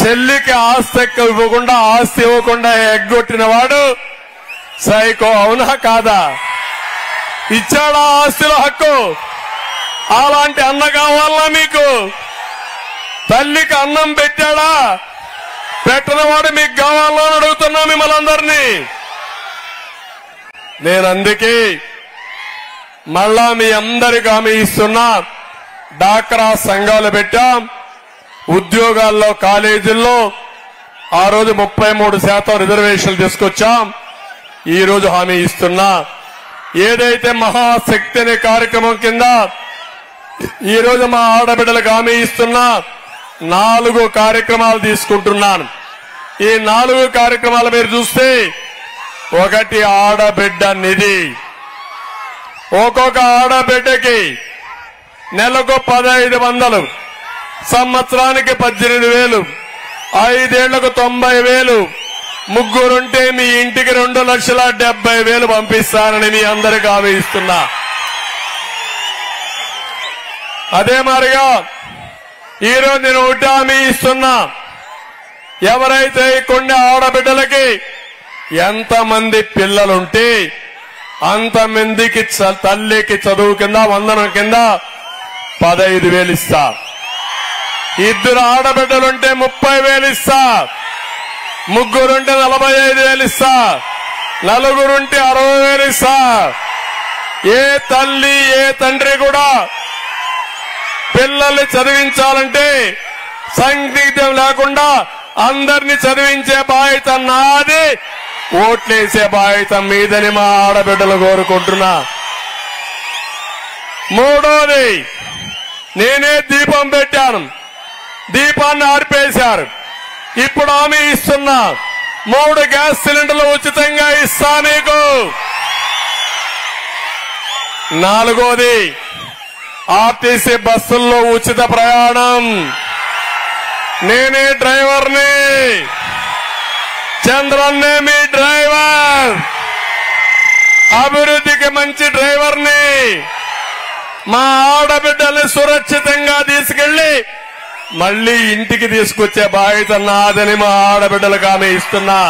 చెల్లికి ఆస్తి ఇవ్వకుండా ఎగ్గొట్టిన వాడు సైకో. అవునా కాదా? ఇచ్చాడా ఆస్తిలో హక్కు? అలాంటి అన్న కావాలా మీకు? తల్లికి అన్నం పెట్టాడా? పెట్టినవాడు మీకు కావాలా అని అడుగుతున్నా మిమ్మల్ని అందరినీ. నేను అందుకే మళ్ళా మీ అందరికి హామీ ఇస్తున్నా. డాక్రా సంఘాలు పెట్టాం, ఉద్యోగాల్లో కాలేజీల్లో ఆ రోజు 33% రిజర్వేషన్లు తీసుకొచ్చాం. ఈ రోజు హామీ ఇస్తున్నా, ఏదైతే మహాశక్తి అనే కార్యక్రమం కింద ఈ రోజు మా ఆడబిడ్డలకు హామీ ఇస్తున్నా 4 కార్యక్రమాలు తీసుకుంటున్నాను. ఈ 4 కార్యక్రమాలు మీరు చూస్తే, ఒకటి ఆడబిడ్డ నిధి. ఒక్కొక్క ఆడబిడ్డకి నెలకు 1500, సంవత్సరానికి 18,000, 5 ఏళ్లకు 90,000, ముగ్గురుంటే మీ ఇంటికి 2,70,000 పంపిస్తానని మీ అందరికీ హామీ ఇస్తున్నా. అదే మాదిరిగా ఈరోజు నేను ఒకటి హామీ ఇస్తున్నా, ఎవరైతే కొన్ని ఆడబిడ్డలకి ఎంతమంది పిల్లలుంటే అంతమందికి తల్లికి చదువు కింద వందనం కింద 15,000 ఇస్తా. 2 ఆడబిడ్డలుంటే 30,000 ఇస్తా. ముగ్గురుంటే 45,000 ఇస్తా. 4 ఉంటే 60,000 ఇస్తా. ఏ తల్లి ఏ తండ్రి కూడా పిల్లల్ని చదివించాలంటే సందిగ్ధం లేకుండా అందరినీ చదివించే బాధ్యత నాది, ఓట్లేసే బాధ్యత మీదని మా ఆడబిడ్డలు కోరుకుంటున్నా. మూడోది, నేనే దీపం పెట్టాను, దీపాన్ని ఆర్పేశారు. ఇప్పుడు హామీ ఇస్తున్నా, 3 గ్యాస్ సిలిండర్లు ఉచితంగా ఇస్తా మీకు. నాలుగోది, ఆర్టీసీ బస్సుల్లో ఉచిత ప్రయాణం. నేనే డ్రైవర్ని, చంద్రన్నే మీ డ్రైవర్. అభివృద్ధికి మంచి డ్రైవర్ని. మా ఆడబిడ్డల్ని సురక్షితంగా తీసుకెళ్లి మళ్లీ ఇంటికి తీసుకొచ్చే బాధ్యత నాదని మా ఆడబిడ్డలకు హామీ ఇస్తున్నా.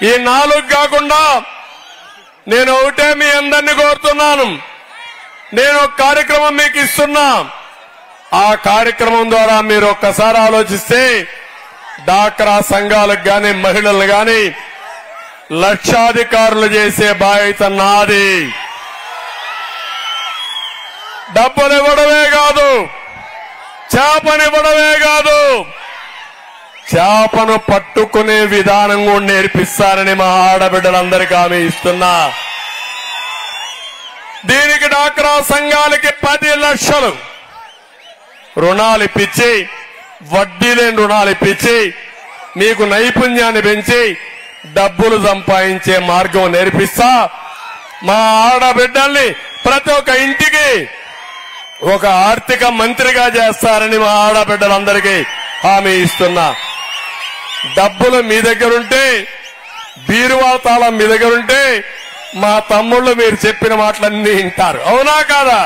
ఈ 4 కాకుండా నేను ఒకటే మీ అందరినీ కోరుతున్నాను. నేను ఒక కార్యక్రమం మీకు ఇస్తున్నా. ఆ కార్యక్రమం ద్వారా మీరు ఒక్కసారి ఆలోచిస్తే డాక్రా సంఘాలకు గాని మహిళలు గాని లక్షాధికారులు చేసే బాధ్యత నాది. డబ్బులు ఇవ్వడమే కాదు, చేపనివ్వడమే కాదు, చేపను పట్టుకునే విధానం కూడా నేర్పిస్తారని మా ఆడబిడ్డలందరికీ హామీ ఇస్తున్నా. దీనికి డాక్రా సంఘాలకి 10 లక్షలు రుణాలు ఇప్పించి, వడ్డీ లేని రుణాలు ఇప్పించి, మీకు నైపుణ్యాన్ని పెంచి డబ్బులు సంపాదించే మార్గం నేర్పిస్తా. మా ఆడబిడ్డల్ని ప్రతి ఒక్క ఇంటికి ఒక ఆర్థిక మంత్రిగా చేస్తారని మా ఆడబిడ్డలందరికీ హామీ ఇస్తున్నా. డబ్బులు మీ దగ్గరుంటే, బీరువా తాళం మీ దగ్గరుంటే మా తమ్ముళ్ళు మీరు చెప్పిన మాటలన్నీ వింటారు. అవునా కాదా?